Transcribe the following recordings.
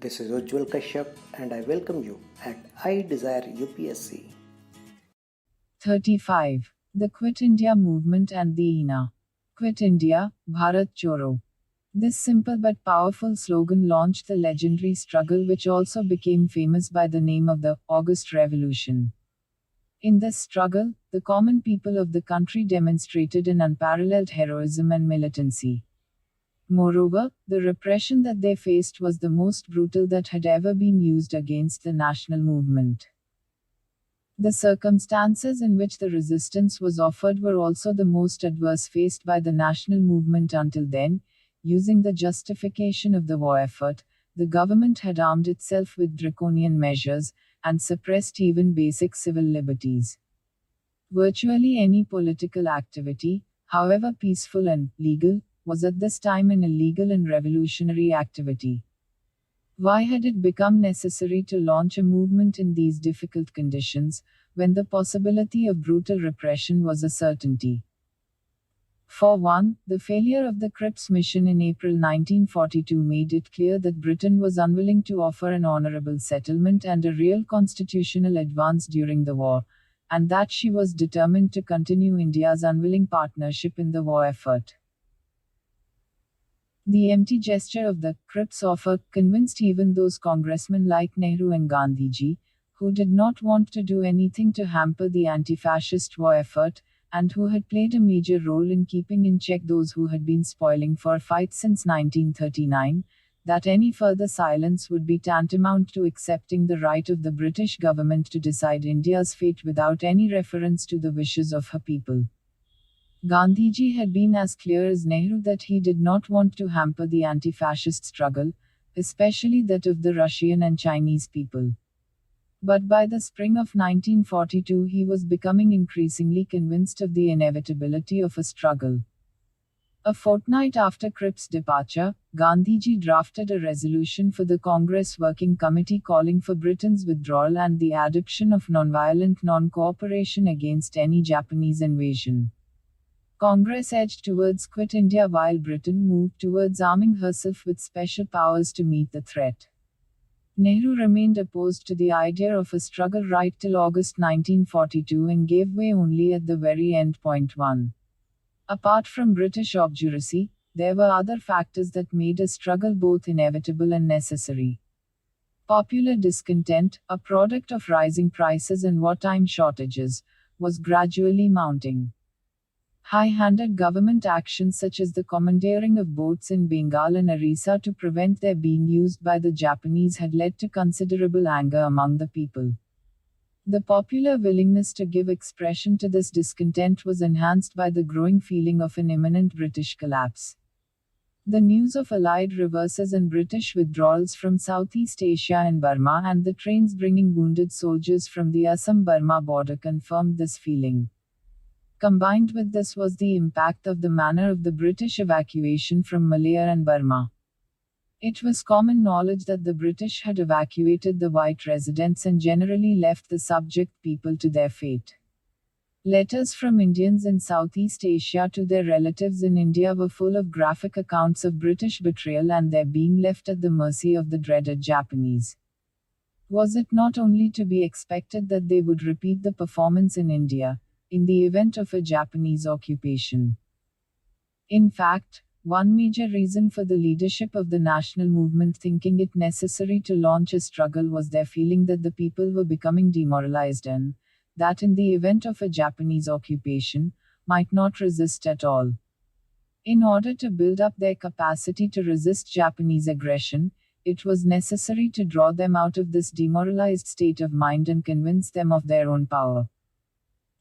This is Ujjwal Kashyap and I welcome you at iDesireUPSC. 35. The Quit India Movement and the INA. Quit India, Bharat Choro. This simple but powerful slogan launched the legendary struggle which also became famous by the name of the August Revolution. In this struggle, the common people of the country demonstrated an unparalleled heroism and militancy. Moreover, the repression that they faced was the most brutal that had ever been used against the national movement. The circumstances in which the resistance was offered were also the most adverse faced by the national movement until then. Using the justification of the war effort, the government had armed itself with draconian measures, and suppressed even basic civil liberties. Virtually any political activity, however peaceful and legal, was at this time an illegal and revolutionary activity. Why had it become necessary to launch a movement in these difficult conditions, when the possibility of brutal repression was a certainty? For one, the failure of the Cripps mission in April 1942 made it clear that Britain was unwilling to offer an honorable settlement and a real constitutional advance during the war, and that she was determined to continue India's unwilling partnership in the war effort. The empty gesture of the Cripps offer convinced even those congressmen like Nehru and Gandhiji, who did not want to do anything to hamper the anti-fascist war effort, and who had played a major role in keeping in check those who had been spoiling for fight since 1939, that any further silence would be tantamount to accepting the right of the British government to decide India's fate without any reference to the wishes of her people. Gandhiji had been as clear as Nehru that he did not want to hamper the anti-fascist struggle, especially that of the Russian and Chinese people. But by the spring of 1942 he was becoming increasingly convinced of the inevitability of a struggle. A fortnight after Cripps' departure, Gandhiji drafted a resolution for the Congress Working Committee calling for Britain's withdrawal and the adoption of nonviolent non-cooperation against any Japanese invasion. Congress edged towards Quit India while Britain moved towards arming herself with special powers to meet the threat. Nehru remained opposed to the idea of a struggle right till August 1942 and gave way only at the very end. Point 1. Apart from British obduracy, there were other factors that made a struggle both inevitable and necessary. Popular discontent, a product of rising prices and wartime shortages, was gradually mounting. High-handed government actions such as the commandeering of boats in Bengal and Orissa to prevent their being used by the Japanese had led to considerable anger among the people. The popular willingness to give expression to this discontent was enhanced by the growing feeling of an imminent British collapse. The news of Allied reverses and British withdrawals from Southeast Asia and Burma and the trains bringing wounded soldiers from the Assam-Burma border confirmed this feeling. Combined with this was the impact of the manner of the British evacuation from Malaya and Burma. It was common knowledge that the British had evacuated the white residents and generally left the subject people to their fate. Letters from Indians in Southeast Asia to their relatives in India were full of graphic accounts of British betrayal and their being left at the mercy of the dreaded Japanese. Was it not only to be expected that they would repeat the performance in India, in the event of a Japanese occupation? In fact, one major reason for the leadership of the national movement thinking it necessary to launch a struggle was their feeling that the people were becoming demoralized and, that in the event of a Japanese occupation, might not resist at all. In order to build up their capacity to resist Japanese aggression, it was necessary to draw them out of this demoralized state of mind and convince them of their own power.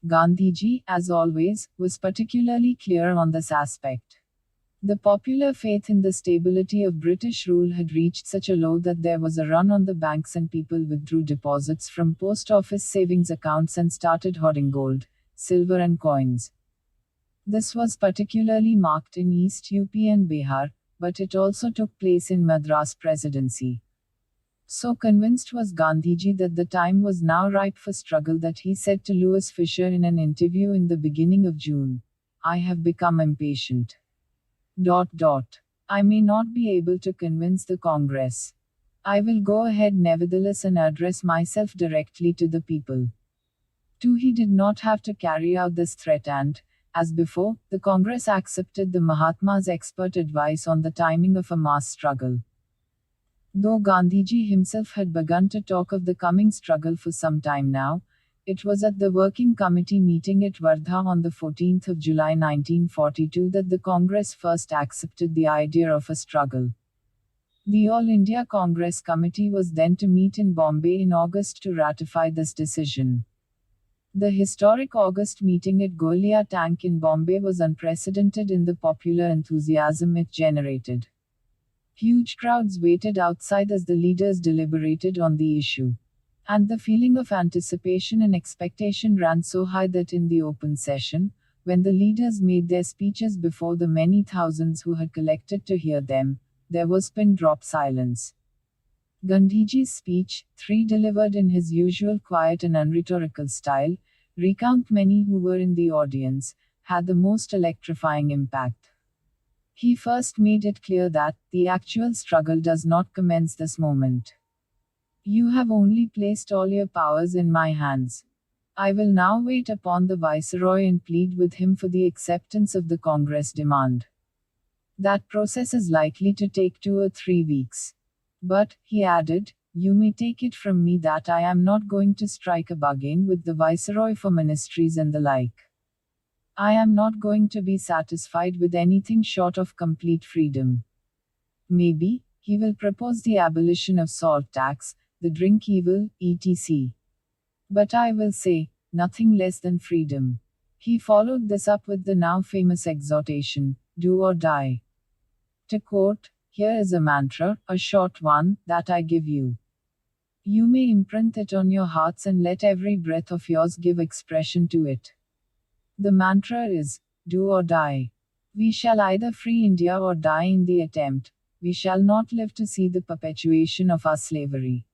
Gandhiji, as always, was particularly clear on this aspect. The popular faith in the stability of British rule had reached such a low that there was a run on the banks and people withdrew deposits from post office savings accounts and started hoarding gold, silver and coins. This was particularly marked in East UP and Bihar, but it also took place in Madras Presidency. So convinced was Gandhiji that the time was now ripe for struggle that he said to Louis Fisher in an interview in the beginning of June, "I have become impatient. I may not be able to convince the Congress. I will go ahead nevertheless and address myself directly to the people. 2. He did not have to carry out this threat and, as before, the Congress accepted the Mahatma's expert advice on the timing of a mass struggle. Though Gandhiji himself had begun to talk of the coming struggle for some time now, it was at the Working Committee meeting at Wardha on the 14th of July 1942 that the Congress first accepted the idea of a struggle. The All India Congress Committee was then to meet in Bombay in August to ratify this decision. The historic August meeting at Golia Tank in Bombay was unprecedented in the popular enthusiasm it generated. Huge crowds waited outside as the leaders deliberated on the issue. And the feeling of anticipation and expectation ran so high that in the open session, when the leaders made their speeches before the many thousands who had collected to hear them, there was pin-drop silence. Gandhiji's speech, 3 delivered in his usual quiet and unrhetorical style, recount many who were in the audience, had the most electrifying impact. He first made it clear that the actual struggle does not commence this moment. You have only placed all your powers in my hands. I will now wait upon the Viceroy and plead with him for the acceptance of the Congress demand. That process is likely to take 2 or 3 weeks. But, he added, you may take it from me that I am not going to strike a bargain with the Viceroy for ministries and the like. I am not going to be satisfied with anything short of complete freedom. Maybe, he will propose the abolition of salt tax, the drink evil, etc. But I will say, nothing less than freedom. He followed this up with the now famous exhortation, do or die. To quote, here is a mantra, a short one, that I give you. You may imprint it on your hearts and let every breath of yours give expression to it. The mantra is, do or die. We shall either free India or die in the attempt. We shall not live to see the perpetuation of our slavery.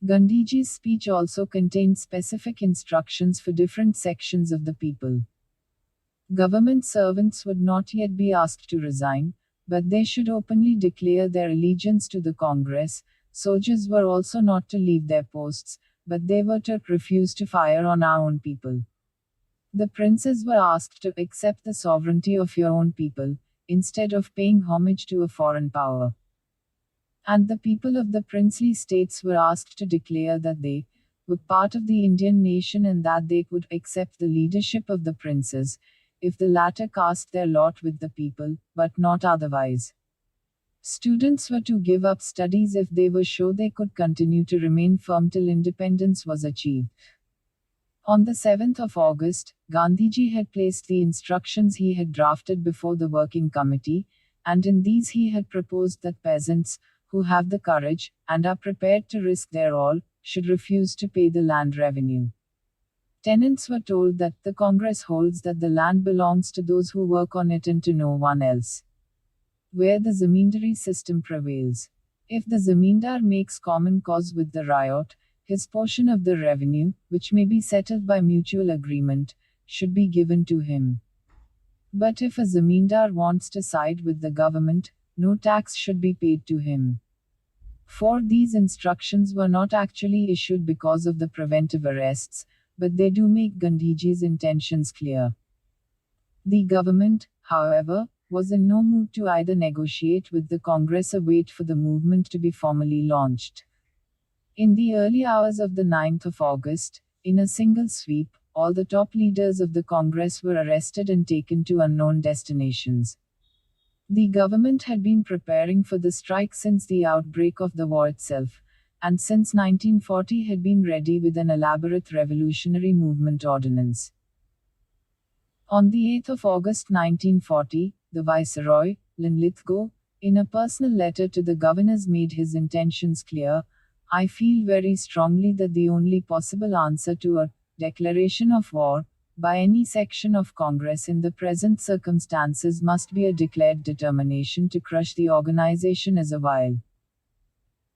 Gandhiji's speech also contained specific instructions for different sections of the people. Government servants would not yet be asked to resign, but they should openly declare their allegiance to the Congress. Soldiers were also not to leave their posts, but they were to refuse to fire on our own people. The princes were asked to accept the sovereignty of your own people, instead of paying homage to a foreign power. And the people of the princely states were asked to declare that they were part of the Indian nation and that they would accept the leadership of the princes, if the latter cast their lot with the people, but not otherwise. Students were to give up studies if they were sure they could continue to remain firm till independence was achieved. On the 7th of August, Gandhiji had placed the instructions he had drafted before the Working Committee, and in these he had proposed that peasants, who have the courage, and are prepared to risk their all, should refuse to pay the land revenue. Tenants were told that the Congress holds that the land belongs to those who work on it and to no one else. Where the zamindari system prevails. If the zamindar makes common cause with the ryot, his portion of the revenue, which may be settled by mutual agreement, should be given to him. But if a zamindar wants to side with the government, no tax should be paid to him. For these instructions were not actually issued because of the preventive arrests, but they do make Gandhiji's intentions clear. The government, however, was in no mood to either negotiate with the Congress or wait for the movement to be formally launched. In the early hours of the 9th of August, in a single sweep, all the top leaders of the Congress were arrested and taken to unknown destinations. The government had been preparing for the strike since the outbreak of the war itself, and since 1940 had been ready with an elaborate revolutionary movement ordinance. On the 8th of August 1940, the Viceroy, Linlithgow, in a personal letter to the governors made his intentions clear. I feel very strongly that the only possible answer to a declaration of war by any section of Congress in the present circumstances must be a declared determination to crush the organization as a while.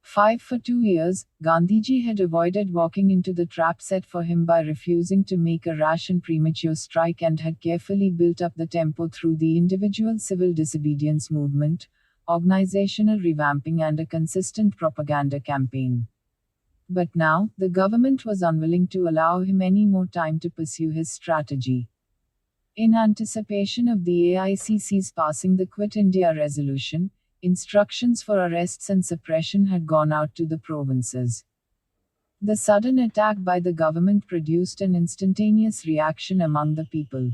5 For 2 years, Gandhiji had avoided walking into the trap set for him by refusing to make a rash and premature strike and had carefully built up the tempo through the individual civil disobedience movement, organizational revamping, and a consistent propaganda campaign. But now, the government was unwilling to allow him any more time to pursue his strategy. In anticipation of the AICC's passing the Quit India resolution, instructions for arrests and suppression had gone out to the provinces. The sudden attack by the government produced an instantaneous reaction among the people.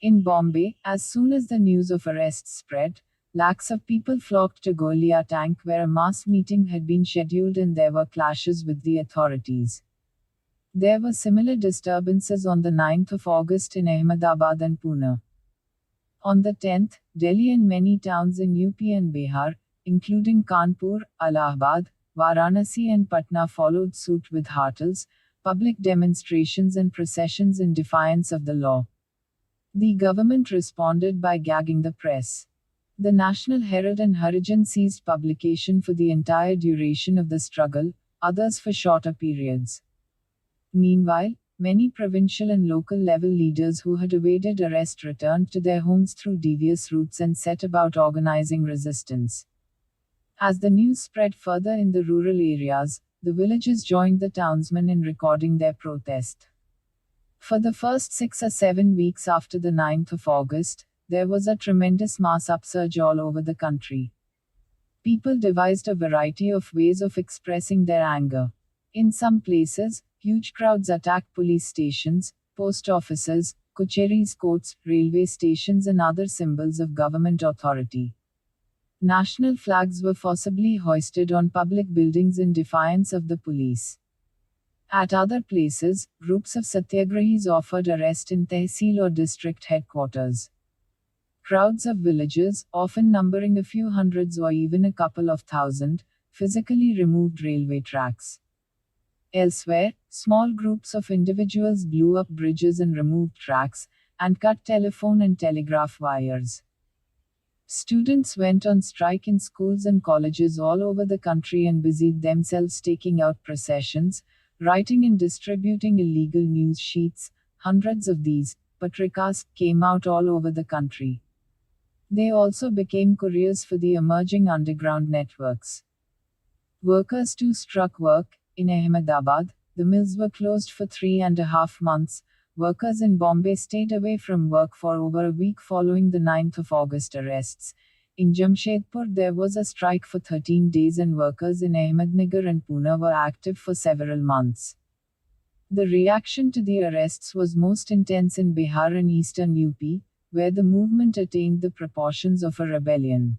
In Bombay, as soon as the news of arrests spread, lakhs of people flocked to Golia Tank, where a mass meeting had been scheduled, and there were clashes with the authorities. There were similar disturbances on the 9th of August in Ahmedabad and Pune. On the 10th, Delhi and many towns in UP and Bihar, including Kanpur, Allahabad, Varanasi and Patna, followed suit with hartals, public demonstrations and processions in defiance of the law. The government responded by gagging the press. The National Herald and Harijan ceased publication for the entire duration of the struggle, others for shorter periods. Meanwhile, many provincial and local level leaders who had evaded arrest returned to their homes through devious routes and set about organizing resistance. As the news spread further in the rural areas, the villagers joined the townsmen in recording their protest. For the first 6 or 7 weeks after the 9th of August, there was a tremendous mass upsurge all over the country. People devised a variety of ways of expressing their anger. In some places, huge crowds attacked police stations, post offices, kacheris, courts, railway stations, and other symbols of government authority. National flags were forcibly hoisted on public buildings in defiance of the police. At other places, groups of satyagrahis offered arrest in tehsil or district headquarters. Crowds of villagers, often numbering a few hundreds or even a couple of thousand, physically removed railway tracks. Elsewhere, small groups of individuals blew up bridges and removed tracks, and cut telephone and telegraph wires. Students went on strike in schools and colleges all over the country and busied themselves taking out processions, writing and distributing illegal news sheets. Hundreds of these patrikas came out all over the country. They also became couriers for the emerging underground networks. Workers too struck work. In Ahmedabad, the mills were closed for 3.5 months. Workers in Bombay stayed away from work for over a week following the 9th of August arrests. In Jamshedpur, there was a strike for 13 days, and workers in Ahmednagar and Pune were active for several months. The reaction to the arrests was most intense in Bihar and eastern UP, where the movement attained the proportions of a rebellion.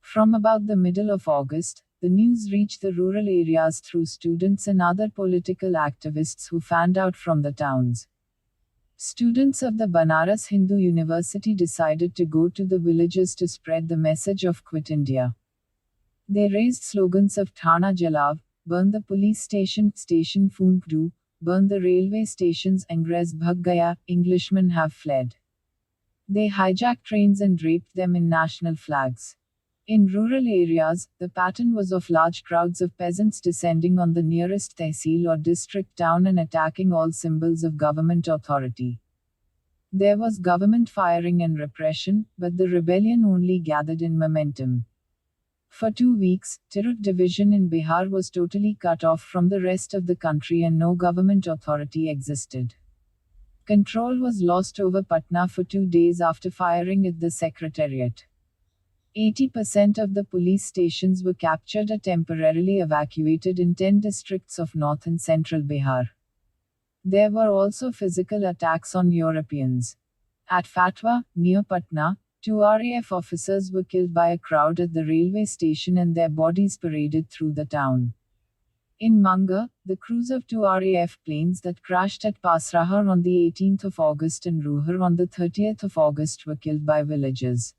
From about the middle of August, the news reached the rural areas through students and other political activists who fanned out from the towns. Students of the Banaras Hindu University decided to go to the villages to spread the message of Quit India. They raised slogans of Thana Jalav, burn the police station, station Foonk do, burn the railway stations, Angrez bhag gaya, Englishmen have fled. They hijacked trains and draped them in national flags. In rural areas, the pattern was of large crowds of peasants descending on the nearest tehsil or district town and attacking all symbols of government authority. There was government firing and repression, but the rebellion only gathered in momentum. For 2 weeks, Tirut division in Bihar was totally cut off from the rest of the country and no government authority existed. Control was lost over Patna for 2 days after firing at the secretariat. 80% of the police stations were captured or temporarily evacuated in 10 districts of north and central Bihar. There were also physical attacks on Europeans. At Fatwa, near Patna, 2 RAF officers were killed by a crowd at the railway station and their bodies paraded through the town. In Manga, the crews of 2 RAF planes that crashed at Pasrahar on the 18th of August and Ruhar on the 30th of August were killed by villagers.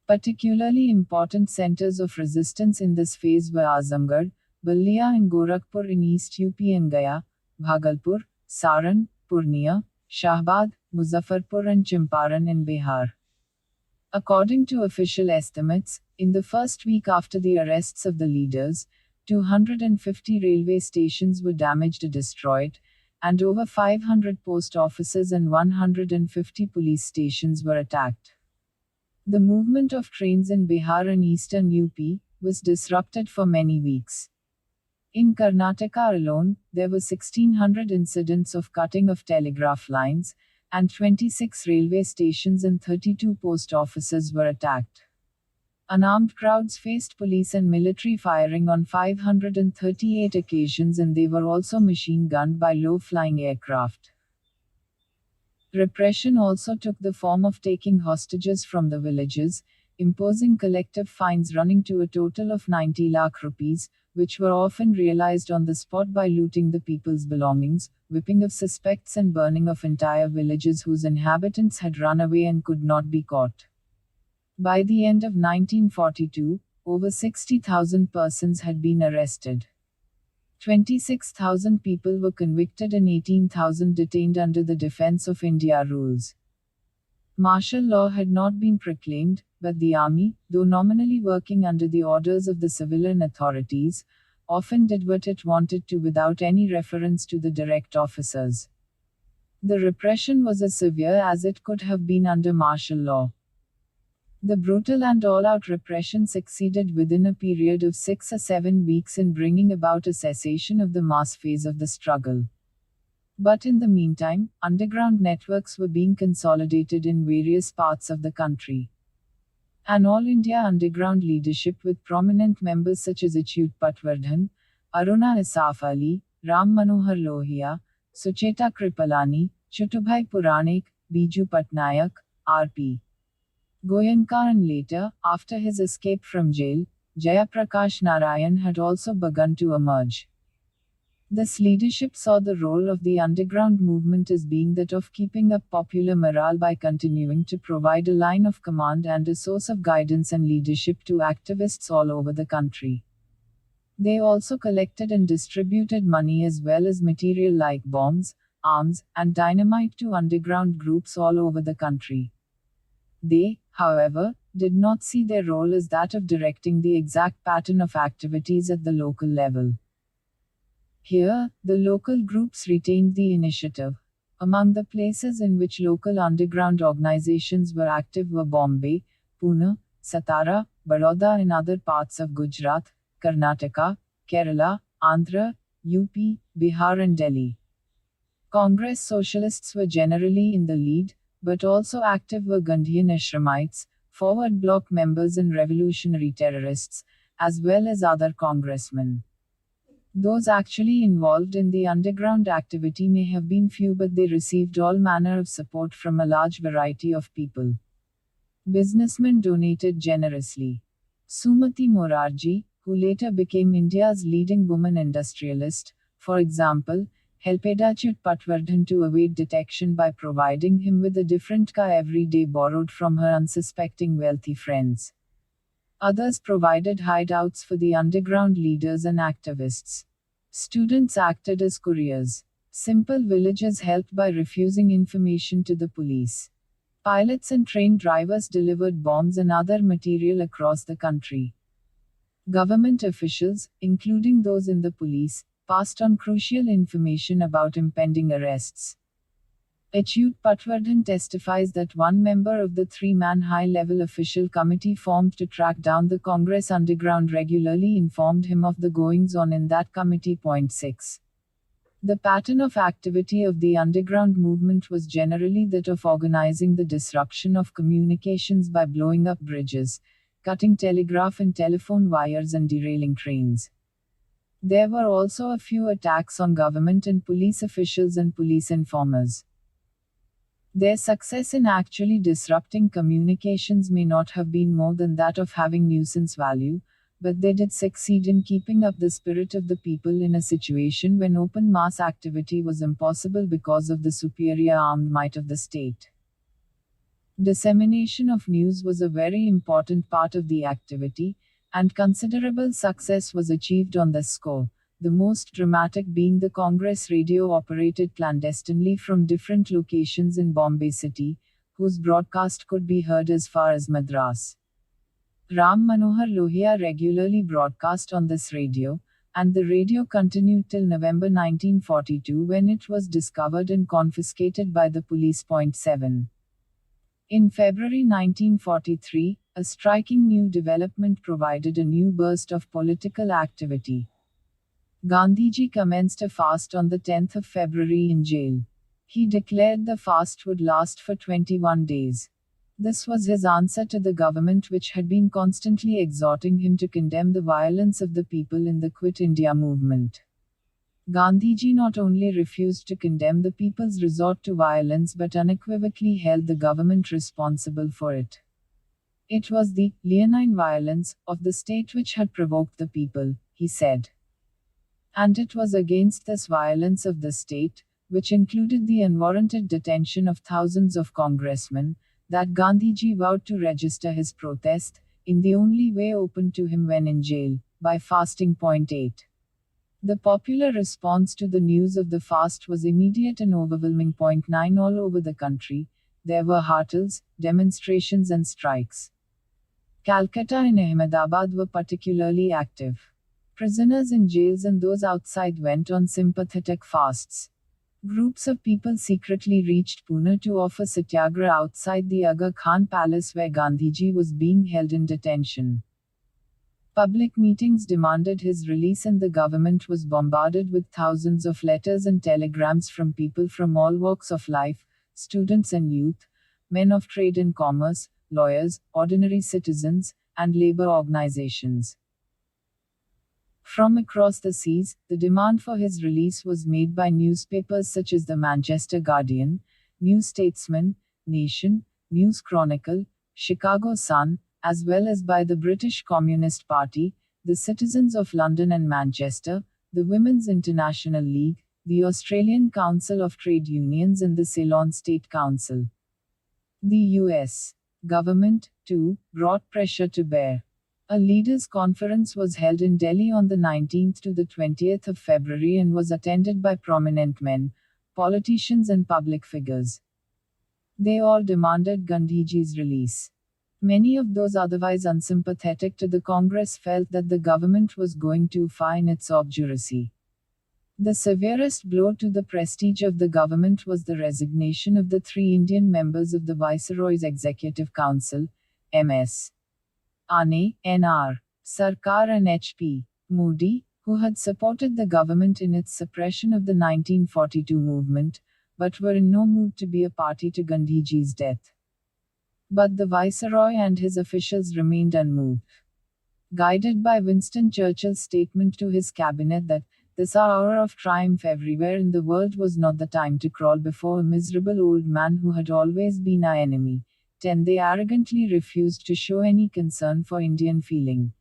Particularly important centers of resistance in this phase were Azamgarh, Balia and Gorakhpur in East UP and Gaya, Bhagalpur, Saran, Purnia, Shahbad, Muzaffarpur and Champaran in Bihar. According to official estimates, in the first week after the arrests of the leaders, 250 railway stations were damaged or destroyed, and over 500 post offices and 150 police stations were attacked. The movement of trains in Bihar and eastern UP was disrupted for many weeks. In Karnataka alone, there were 1,600 incidents of cutting of telegraph lines, and 26 railway stations and 32 post offices were attacked. Unarmed crowds faced police and military firing on 538 occasions, and they were also machine gunned by low-flying aircraft. Repression also took the form of taking hostages from the villages, imposing collective fines running to a total of 90 lakh rupees, which were often realized on the spot by looting the people's belongings, whipping of suspects and burning of entire villages whose inhabitants had run away and could not be caught. By the end of 1942, over 60,000 persons had been arrested. 26,000 people were convicted and 18,000 detained under the Defense of India rules. Martial law had not been proclaimed, but the army, though nominally working under the orders of the civilian authorities, often did what it wanted to without any reference to the direct officers. The repression was as severe as it could have been under martial law. The brutal and all-out repression succeeded within a period of 6 or 7 weeks in bringing about a cessation of the mass phase of the struggle. But in the meantime, underground networks were being consolidated in various parts of the country. An all-India underground leadership with prominent members such as Achyut Patwardhan, Aruna Asaf Ali, Ram Manohar Lohia, Sucheta Kripalani, Chutubhai Puranik, Biju Patnaik, R.P. Goenka, and later, after his escape from jail, Jayaprakash Narayan had also begun to emerge. This leadership saw the role of the underground movement as being that of keeping up popular morale by continuing to provide a line of command and a source of guidance and leadership to activists all over the country. They also collected and distributed money as well as material like bombs, arms, and dynamite to underground groups all over the country. They, however, did not see their role as that of directing the exact pattern of activities at the local level. Here, the local groups retained the initiative. Among the places in which local underground organizations were active were Bombay, Pune, Satara, Baroda, and other parts of Gujarat, Karnataka, Kerala, Andhra, UP, Bihar, and Delhi. Congress socialists were generally in the lead, but also active were Gandhian Ashramites, forward bloc members, and revolutionary terrorists, as well as other congressmen. Those actually involved in the underground activity may have been few, but they received all manner of support from a large variety of people. Businessmen donated generously. Sumati Morarji, who later became India's leading woman industrialist, for example, helped Achyut Patwardhan to evade detection by providing him with a different car every day borrowed from her unsuspecting wealthy friends. Others provided hideouts for the underground leaders and activists. Students acted as couriers. Simple villagers helped by refusing information to the police. Pilots and train drivers delivered bombs and other material across the country. Government officials, including those in the police, passed on crucial information about impending arrests. Achyut Patwardhan testifies that one member of the three-man high-level official committee formed to track down the Congress underground regularly informed him of the goings-on in that committee. 6. The pattern of activity of the underground movement was generally that of organizing the disruption of communications by blowing up bridges, cutting telegraph and telephone wires, and derailing trains. There were also a few attacks on government and police officials and police informers. Their success in actually disrupting communications may not have been more than that of having nuisance value, but they did succeed in keeping up the spirit of the people in a situation when open mass activity was impossible because of the superior armed might of the state. Dissemination of news was a very important part of the activity, and considerable success was achieved on this score, the most dramatic being the Congress radio operated clandestinely from different locations in Bombay city, whose broadcast could be heard as far as Madras. Ram Manohar Lohia regularly broadcast on this radio, and the radio continued till November 1942 when it was discovered and confiscated by the police. 7. In February 1943, a striking new development provided a new burst of political activity. Gandhiji commenced a fast on the 10th of February in jail. He declared the fast would last for 21 days. This was his answer to the government, which had been constantly exhorting him to condemn the violence of the people in the Quit India movement. Gandhiji not only refused to condemn the people's resort to violence but unequivocally held the government responsible for it. It was the leonine violence of the state which had provoked the people, he said. And it was against this violence of the state, which included the unwarranted detention of thousands of congressmen, that Gandhiji vowed to register his protest, in the only way open to him when in jail, by fasting. 8. The popular response to the news of the fast was immediate and overwhelming. 9. All over the country, there were hartals, demonstrations and strikes. Calcutta and Ahmedabad were particularly active. Prisoners in jails and those outside went on sympathetic fasts. Groups of people secretly reached Pune to offer satyagraha outside the Aga Khan Palace where Gandhiji was being held in detention. Public meetings demanded his release and the government was bombarded with thousands of letters and telegrams from people from all walks of life, students and youth, men of trade and commerce, lawyers, ordinary citizens, and labor organizations. From across the seas, the demand for his release was made by newspapers such as the Manchester Guardian, New Statesman, Nation, News Chronicle, Chicago Sun, as well as by the British Communist Party, the Citizens of London and Manchester, the Women's International League, the Australian Council of Trade Unions and the Ceylon State Council. The U.S. government, too, brought pressure to bear. A leaders' conference was held in Delhi on the 19th to the 20th of February and was attended by prominent men, politicians and public figures. They all demanded Gandhiji's release. Many of those otherwise unsympathetic to the Congress felt that the government was going too far in its obduracy. The severest blow to the prestige of the government was the resignation of the 3 Indian members of the Viceroy's Executive Council, M.S. Ane, N.R. Sarkar and H.P. Modi, who had supported the government in its suppression of the 1942 movement, but were in no mood to be a party to Gandhiji's death. But the Viceroy and his officials remained unmoved. Guided by Winston Churchill's statement to his cabinet that, "This hour of triumph everywhere in the world was not the time to crawl before a miserable old man who had always been our enemy," 10. They arrogantly refused to show any concern for Indian feeling.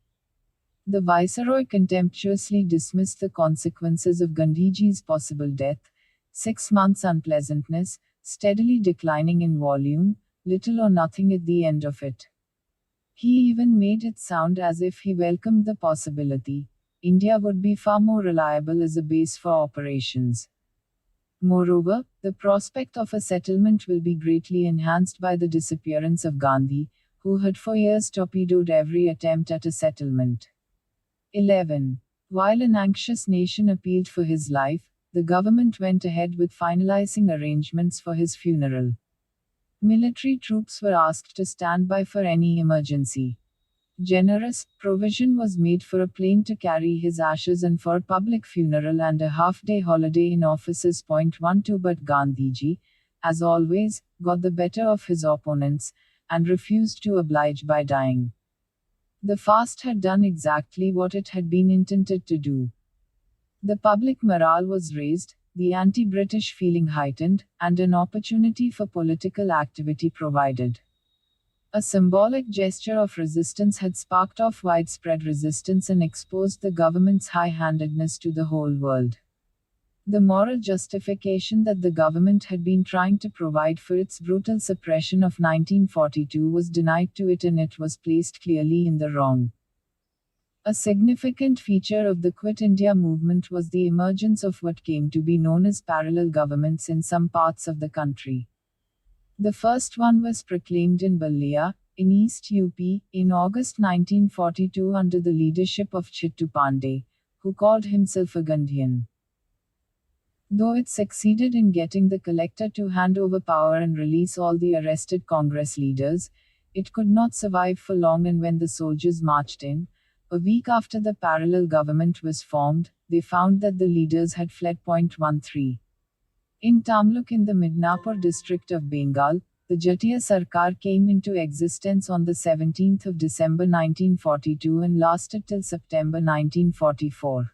The Viceroy contemptuously dismissed the consequences of Gandhiji's possible death, 6 months' unpleasantness, steadily declining in volume, little or nothing at the end of it. He even made it sound as if he welcomed the possibility India would be far more reliable as a base for operations. Moreover, the prospect of a settlement will be greatly enhanced by the disappearance of Gandhi, who had for years torpedoed every attempt at a settlement. 11. While an anxious nation appealed for his life, the government went ahead with finalizing arrangements for his funeral. Military troops were asked to stand by for any emergency. Generous provision was made for a plane to carry his ashes and for a public funeral and a half-day holiday in offices. 12. But Gandhiji, as always, got the better of his opponents, and refused to oblige by dying. The fast had done exactly what it had been intended to do. The public morale was raised, the anti-British feeling heightened, and an opportunity for political activity provided. A symbolic gesture of resistance had sparked off widespread resistance and exposed the government's high-handedness to the whole world. The moral justification that the government had been trying to provide for its brutal suppression of 1942 was denied to it and it was placed clearly in the wrong. A significant feature of the Quit India movement was the emergence of what came to be known as parallel governments in some parts of the country. The first one was proclaimed in Ballia, in East UP, in August 1942 under the leadership of Chittu Pandey, who called himself a Gandhian. Though it succeeded in getting the collector to hand over power and release all the arrested Congress leaders, it could not survive for long, and when the soldiers marched in, a week after the parallel government was formed, they found that the leaders had fled. 13. In Tamluk in the Midnapur district of Bengal, the Jatiya Sarkar came into existence on the 17th of December 1942 and lasted till September 1944.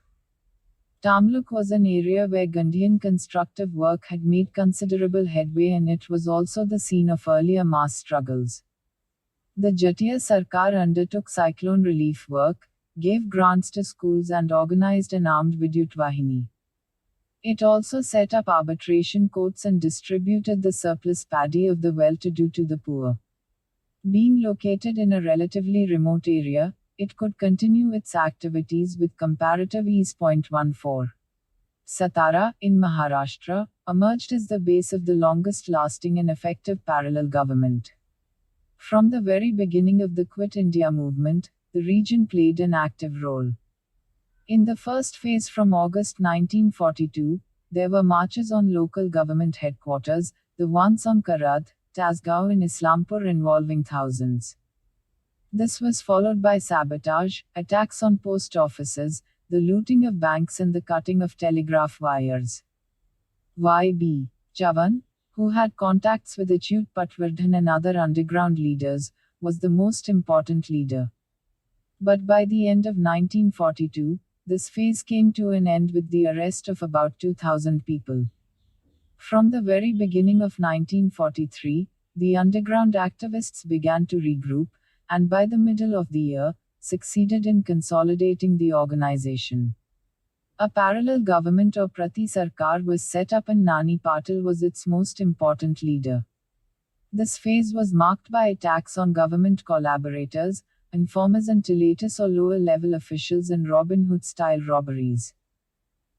Tamluk was an area where Gandhian constructive work had made considerable headway, and it was also the scene of earlier mass struggles. The Jatiya Sarkar undertook cyclone relief work, gave grants to schools, and organized an armed Vidyut Vahini. It also set up arbitration courts and distributed the surplus paddy of the well-to-do to the poor. Being located in a relatively remote area, it could continue its activities with comparative ease. 14. Satara, in Maharashtra, emerged as the base of the longest-lasting and effective parallel government. From the very beginning of the Quit India movement, the region played an active role. In the first phase from August 1942, there were marches on local government headquarters, the ones on Karad, Tasgaon and Islampur, involving thousands. This was followed by sabotage, attacks on post offices, the looting of banks, and the cutting of telegraph wires. Y.B. Chavan, who had contacts with Achyut Patwardhan and other underground leaders, was the most important leader. But by the end of 1942, this phase came to an end with the arrest of about 2,000 people. From the very beginning of 1943, the underground activists began to regroup, and by the middle of the year, succeeded in consolidating the organization. A parallel government or Prati Sarkar was set up, and Nani Patil was its most important leader. This phase was marked by attacks on government collaborators, informers, and tillagers or lower-level officials, and Robin Hood-style robberies.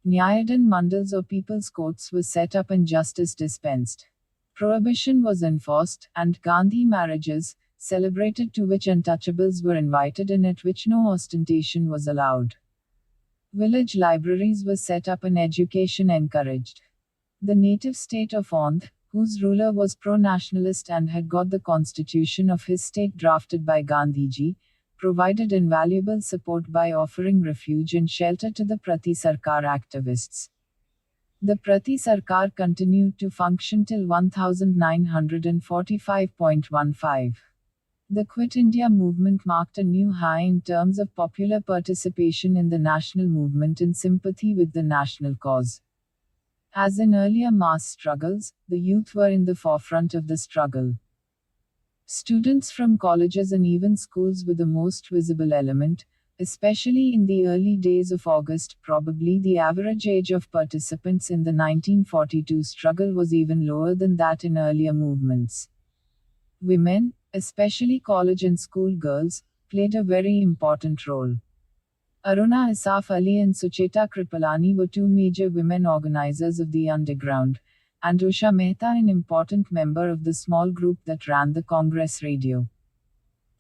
Nyayadan mandals or people's courts were set up and justice dispensed. Prohibition was enforced, and Gandhi marriages, celebrated, to which untouchables were invited and at which no ostentation was allowed. Village libraries were set up and education encouraged. The native state of Andhra, whose ruler was pro-nationalist and had got the constitution of his state drafted by Gandhiji, provided invaluable support by offering refuge and shelter to the Prati Sarkar activists. The Prati Sarkar continued to function till 1945.15. The Quit India movement marked a new high in terms of popular participation in the national movement and sympathy with the national cause. As in earlier mass struggles, the youth were in the forefront of the struggle. Students from colleges and even schools were the most visible element, especially in the early days of August. Probably the average age of participants in the 1942 struggle was even lower than that in earlier movements. Women, especially college and school girls, played a very important role. Aruna Asaf Ali and Sucheta Kripalani were two major women organizers of the underground, and Usha Mehta an important member of the small group that ran the Congress radio.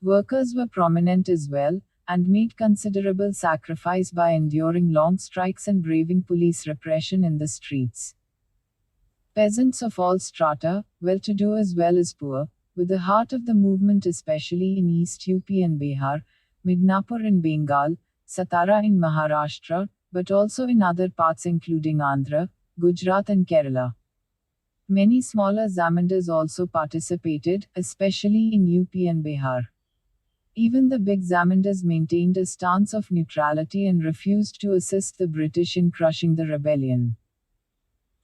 Workers were prominent as well, and made considerable sacrifice by enduring long strikes and braving police repression in the streets. Peasants of all strata, well-to-do as well as poor, were the heart of the movement, especially in East UP and Bihar, Midnapur in Bengal, Satara in Maharashtra, but also in other parts including Andhra, Gujarat and Kerala. Many smaller zamindars also participated, especially in UP and Bihar. Even the big zamindars maintained a stance of neutrality and refused to assist the British in crushing the rebellion.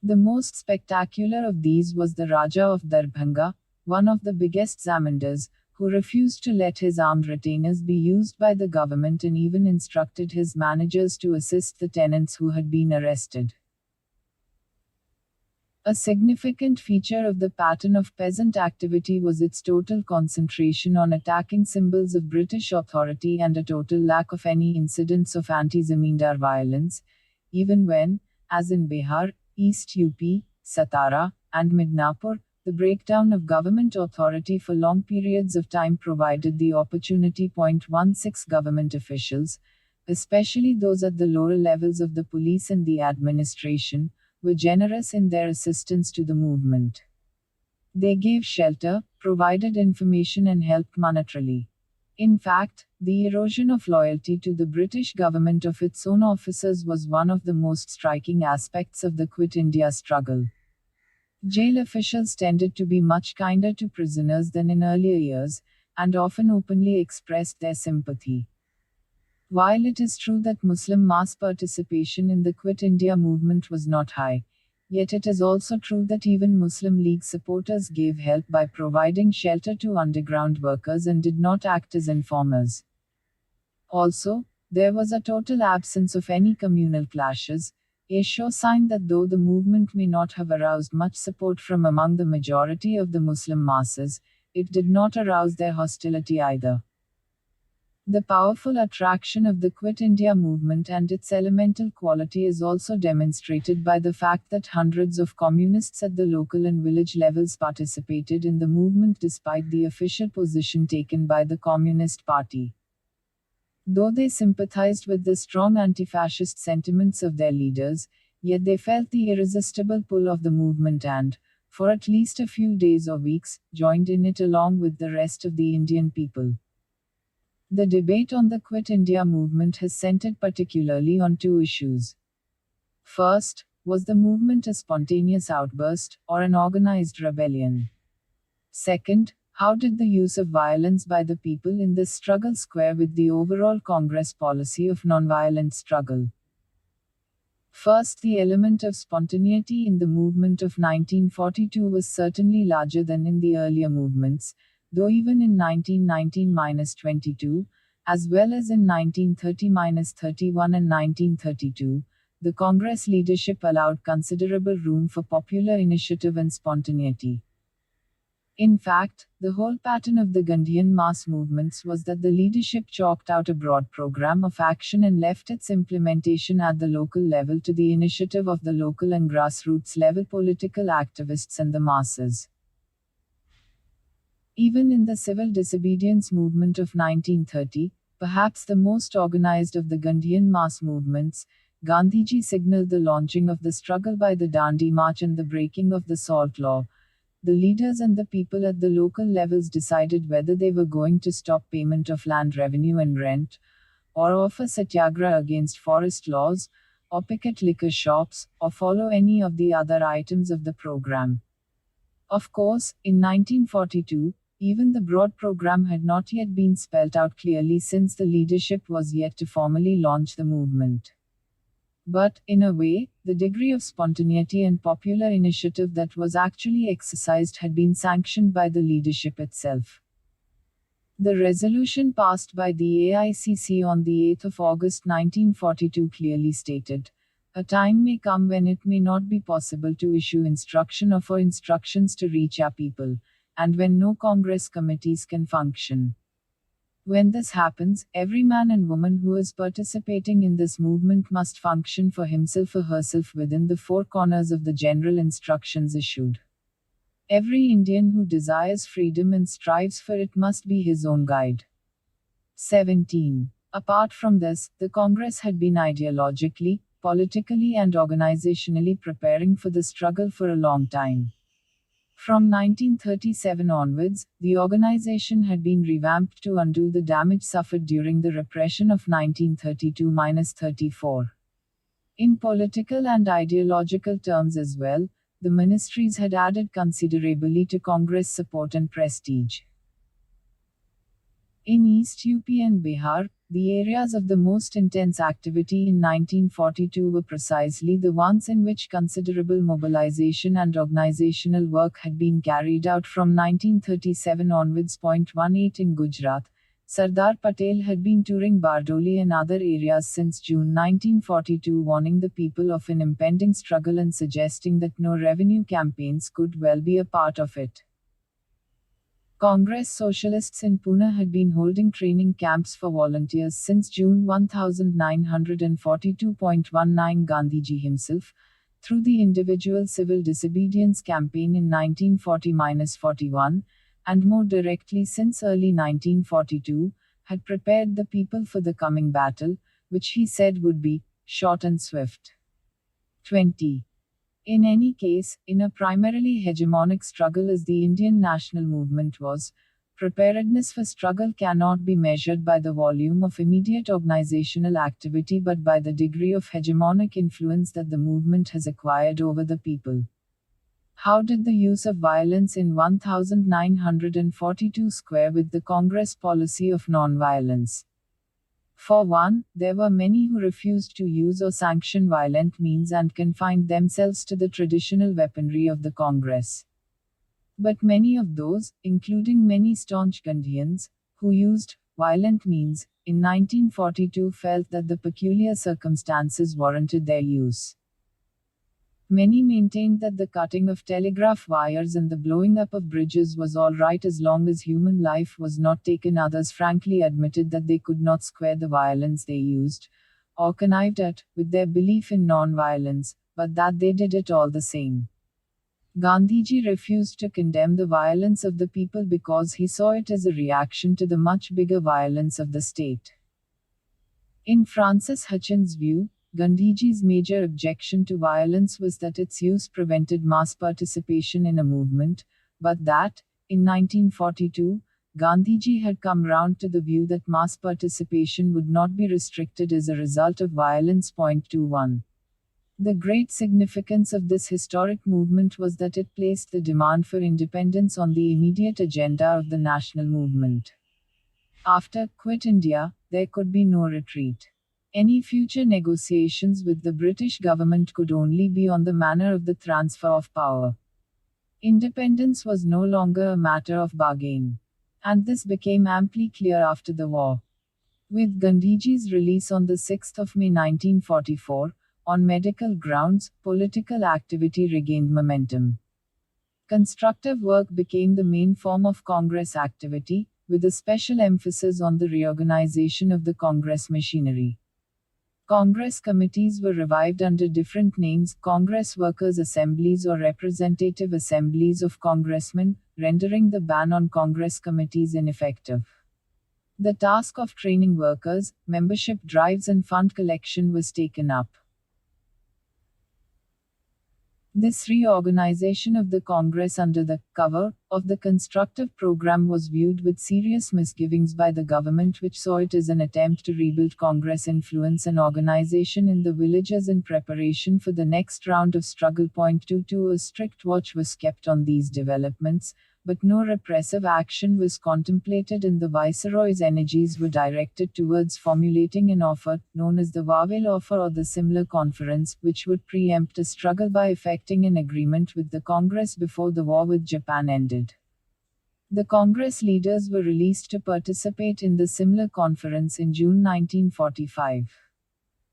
The most spectacular of these was the Raja of Darbhanga, one of the biggest zamindars, who refused to let his armed retainers be used by the government and even instructed his managers to assist the tenants who had been arrested. A significant feature of the pattern of peasant activity was its total concentration on attacking symbols of British authority and a total lack of any incidents of anti-zamindar violence, even when, as in Bihar, East UP, Satara, and Midnapur, the breakdown of government authority for long periods of time provided the opportunity. 16 Government officials, especially those at the lower levels of the police and the administration, were generous in their assistance to the movement. They gave shelter, provided information, and helped monetarily. In fact, the erosion of loyalty to the British government of its own officers was one of the most striking aspects of the Quit India struggle. Jail officials tended to be much kinder to prisoners than in earlier years, and often openly expressed their sympathy. While it is true that Muslim mass participation in the Quit India movement was not high, yet it is also true that even Muslim League supporters gave help by providing shelter to underground workers and did not act as informers. Also, there was a total absence of any communal clashes, a sure sign that though the movement may not have aroused much support from among the majority of the Muslim masses, it did not arouse their hostility either. The powerful attraction of the Quit India movement and its elemental quality is also demonstrated by the fact that hundreds of communists at the local and village levels participated in the movement despite the official position taken by the Communist Party. Though they sympathized with the strong anti-fascist sentiments of their leaders, yet they felt the irresistible pull of the movement and, for at least a few days or weeks, joined in it along with the rest of the Indian people. The debate on the Quit India movement has centered particularly on two issues. First, was the movement a spontaneous outburst, or an organized rebellion? Second, how did the use of violence by the people in this struggle square with the overall Congress policy of nonviolent struggle? First, the element of spontaneity in the movement of 1942 was certainly larger than in the earlier movements, though even in 1919-22, as well as in 1930-31 and 1932, the Congress leadership allowed considerable room for popular initiative and spontaneity. In fact, the whole pattern of the Gandhian mass movements was that the leadership chalked out a broad program of action and left its implementation at the local level to the initiative of the local and grassroots level political activists and the masses. Even in the civil disobedience movement of 1930, perhaps the most organized of the Gandhian mass movements, Gandhiji signaled the launching of the struggle by the Dandi March and the breaking of the salt law. The leaders and the people at the local levels decided whether they were going to stop payment of land revenue and rent, or offer satyagraha against forest laws, or picket liquor shops, or follow any of the other items of the program. Of course, in 1942, even the broad program had not yet been spelt out clearly since the leadership was yet to formally launch the movement. But, in a way, the degree of spontaneity and popular initiative that was actually exercised had been sanctioned by the leadership itself. The resolution passed by the AICC on the 8th of August 1942 clearly stated, "A time may come when it may not be possible to issue instruction or for instructions to reach our people, and when no Congress committees can function. When this happens, every man and woman who is participating in this movement must function for himself or herself within the four corners of the general instructions issued. Every Indian who desires freedom and strives for it must be his own guide." 17. Apart from this, the Congress had been ideologically, politically and organizationally preparing for the struggle for a long time. From 1937 onwards, the organization had been revamped to undo the damage suffered during the repression of 1932-34. In political and ideological terms as well, the ministries had added considerably to Congress support and prestige. In East UP and Bihar, the areas of the most intense activity in 1942 were precisely the ones in which considerable mobilization and organizational work had been carried out from 1937 onwards. 18 In Gujarat, Sardar Patel had been touring Bardoli and other areas since June 1942, warning the people of an impending struggle and suggesting that no revenue campaigns could well be a part of it. Congress Socialists in Pune had been holding training camps for volunteers since June 1942. 19 Gandhiji himself, through the individual civil disobedience campaign in 1940-41, and more directly since early 1942, had prepared the people for the coming battle, which he said would be short and swift. 20. In any case, in a primarily hegemonic struggle as the Indian national movement was, preparedness for struggle cannot be measured by the volume of immediate organizational activity but by the degree of hegemonic influence that the movement has acquired over the people. How did the use of violence in 1942 square with the Congress policy of nonviolence? For one, there were many who refused to use or sanction violent means and confined themselves to the traditional weaponry of the Congress. But many of those, including many staunch Gandhians, who used violent means in 1942 felt that the peculiar circumstances warranted their use. Many maintained that the cutting of telegraph wires and the blowing up of bridges was all right as long as human life was not taken. Others frankly admitted that they could not square the violence they used, or connived at, with their belief in non-violence, but that they did it all the same. Gandhiji refused to condemn the violence of the people because he saw it as a reaction to the much bigger violence of the state. In Francis Hutchins' view, Gandhiji's major objection to violence was that its use prevented mass participation in a movement, but that, in 1942, Gandhiji had come round to the view that mass participation would not be restricted as a result of violence. 21. The great significance of this historic movement was that it placed the demand for independence on the immediate agenda of the national movement. After Quit India, there could be no retreat. Any future negotiations with the British government could only be on the manner of the transfer of power. Independence was no longer a matter of bargain. And this became amply clear after the war. With Gandhiji's release on the 6th of May 1944, on medical grounds, political activity regained momentum. Constructive work became the main form of Congress activity, with a special emphasis on the reorganization of the Congress machinery. Congress committees were revived under different names: Congress Workers' Assemblies or Representative Assemblies of Congressmen, rendering the ban on Congress committees ineffective. The task of training workers, membership drives and fund collection was taken up. This reorganization of the Congress under the cover of the constructive program was viewed with serious misgivings by the government, which saw it as an attempt to rebuild Congress influence and organization in the villages in preparation for the next round of struggle. 22. A strict watch was kept on these developments, but no repressive action was contemplated, and the Viceroy's energies were directed towards formulating an offer, known as the Wavell Offer or the Simla Conference, which would preempt a struggle by effecting an agreement with the Congress before the war with Japan ended. The Congress leaders were released to participate in the Simla Conference in June 1945.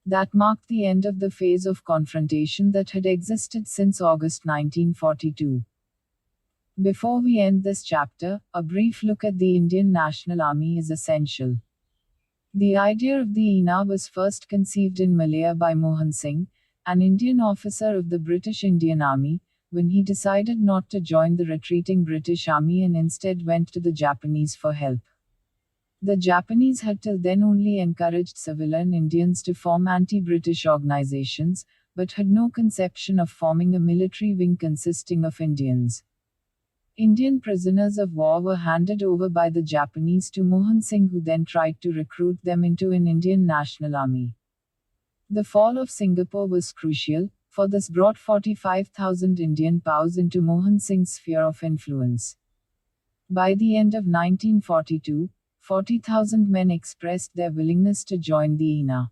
That marked the end of the phase of confrontation that had existed since August 1942. Before we end this chapter, a brief look at the Indian National Army is essential. The idea of the INA was first conceived in Malaya by Mohan Singh, an Indian officer of the British Indian Army, when he decided not to join the retreating British Army and instead went to the Japanese for help. The Japanese had till then only encouraged civilian Indians to form anti-British organizations, but had no conception of forming a military wing consisting of Indians. Indian prisoners of war were handed over by the Japanese to Mohan Singh, who then tried to recruit them into an Indian National Army. The fall of Singapore was crucial, for this brought 45,000 Indian POWs into Mohan Singh's sphere of influence. By the end of 1942, 40,000 men expressed their willingness to join the INA.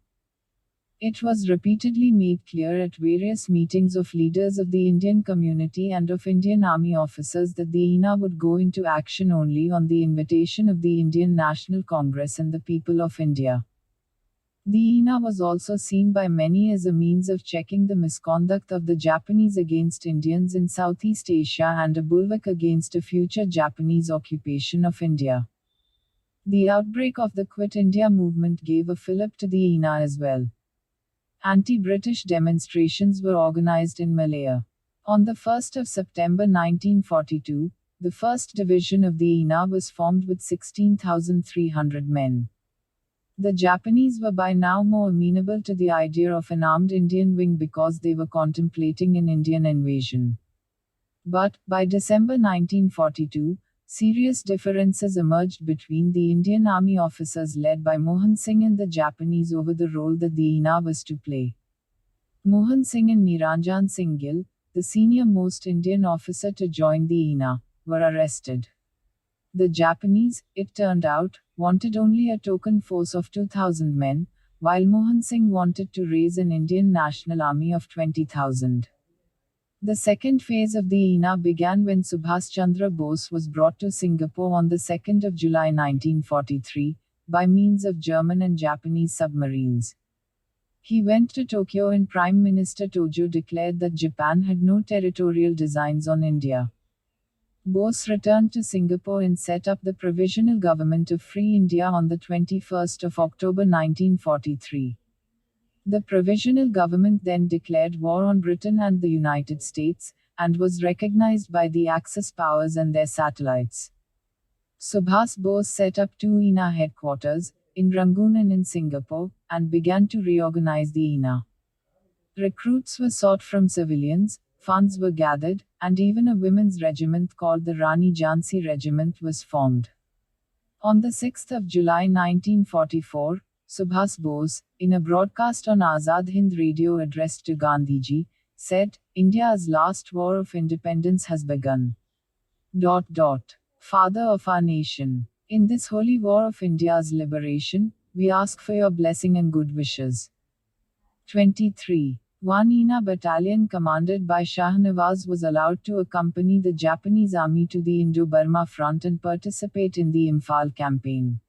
It was repeatedly made clear at various meetings of leaders of the Indian community and of Indian Army officers that the INA would go into action only on the invitation of the Indian National Congress and the people of India. The INA was also seen by many as a means of checking the misconduct of the Japanese against Indians in Southeast Asia and a bulwark against a future Japanese occupation of India. The outbreak of the Quit India movement gave a fillip to the INA as well. Anti-British demonstrations were organized in Malaya. On the 1st of September 1942, the 1st Division of the INA was formed with 16,300 men. The Japanese were by now more amenable to the idea of an armed Indian wing because they were contemplating an Indian invasion. But, by December 1942, serious differences emerged between the Indian Army officers led by Mohan Singh and the Japanese over the role that the INA was to play. Mohan Singh and Niranjan Singh Gill, the senior-most Indian officer to join the INA, were arrested. The Japanese, it turned out, wanted only a token force of 2,000 men, while Mohan Singh wanted to raise an Indian National Army of 20,000. The second phase of the INA began when Subhas Chandra Bose was brought to Singapore on the 2nd of July 1943, by means of German and Japanese submarines. He went to Tokyo and Prime Minister Tojo declared that Japan had no territorial designs on India. Bose returned to Singapore and set up the Provisional Government of Free India on the 21st of October 1943. The Provisional Government then declared war on Britain and the United States, and was recognized by the Axis powers and their satellites. Subhas Bose set up two INA headquarters, in Rangoon and in Singapore, and began to reorganize the INA. Recruits were sought from civilians, funds were gathered, and even a women's regiment called the Rani Jhansi Regiment was formed. On the 6th of July 1944, Subhas Bose, in a broadcast on Azad Hind Radio addressed to Gandhiji, said, "India's last war of independence has begun. Father of our nation. In this holy war of India's liberation, we ask for your blessing and good wishes." 23. One INA battalion commanded by Shahnawaz was allowed to accompany the Japanese army to the Indo-Burma front and participate in the Imphal campaign.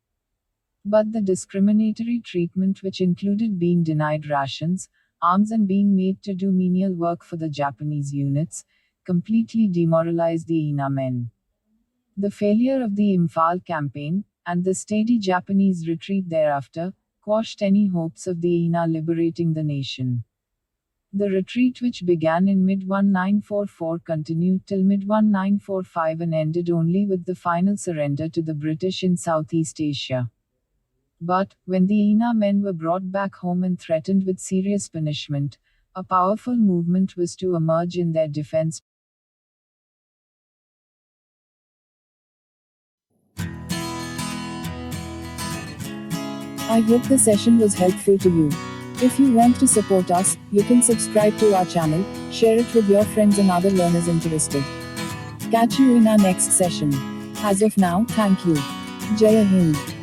But the discriminatory treatment, which included being denied rations, arms and being made to do menial work for the Japanese units, completely demoralized the INA men. The failure of the Imphal campaign, and the steady Japanese retreat thereafter, quashed any hopes of the INA liberating the nation. The retreat, which began in mid-1944, continued till mid-1945 and ended only with the final surrender to the British in Southeast Asia. But, when the INA men were brought back home and threatened with serious punishment, a powerful movement was to emerge in their defense. I hope the session was helpful to you. If you want to support us, you can subscribe to our channel, share it with your friends and other learners interested. Catch you in our next session. As of now, thank you. Jai Hind.